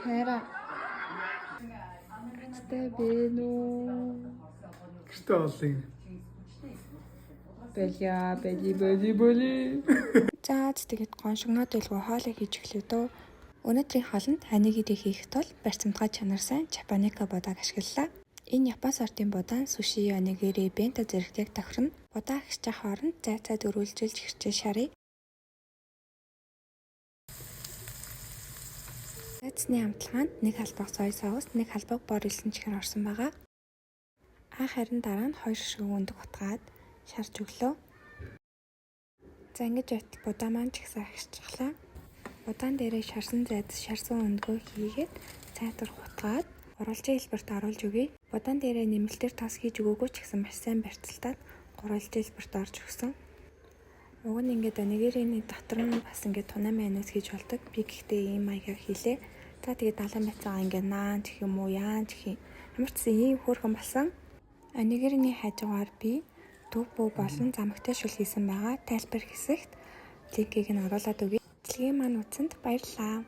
хайра. Гэртээ бэнү. Гэртээ олъё. Бэли. За тэгээд гоншигноод байлгүй хоолыг хийж эхлэв дөө. Өнөөдрийн хоолнд анигири хийх тул барьцамтгай чанар сайн Japonica бодааг ашиглалаа. Энэ Япон сортын бодаан суши, анигири, бенто зэрэгт яг тохирно. Бодаа ахиж хооронд зайцаад өрүүлжүүлж хэрчээ шарыг. Зайцны амтлагаанд 1 халбаг сой соус, 1 халбаг бор элсэн чихэр орсон байгаа. Харин дараа нь 2 шишгэ өндөг утгаад шарж өглөө. За ингэж байтал будаа маань ч ихсэн ахичглаа. Будаан дээрээ шарсан зайд шарсан өндгөө хийгээд цайтар хутгаад гурвалжийн хэлбэрт оруулж өгье. Будаан дээрээ нэмэлтээр тос хийж өгөөгүй ч гэсэн маш сайн барьцалтаад гурвалжийн хэлбэрт орж өгсөн. Уг нь ингээд анигириний дотор нь бас ингээд тунаа майонез хийж болдог. Би гэхдээ ийм маягаар хийлээ. За тэгээд далайн байцаагаа ингээд наан гэх юм уу, яан гэх юм. Ямар ч гэсэн ийм хөөрхөн болсон. Анигириний хажуугаар би төв бүү болон замагтай шүл хийсэн байгаа. Тайлбар хэсэгт линкийг нь оруулаад өгье. Дэлхийн маань үзсэнд баярлалаа.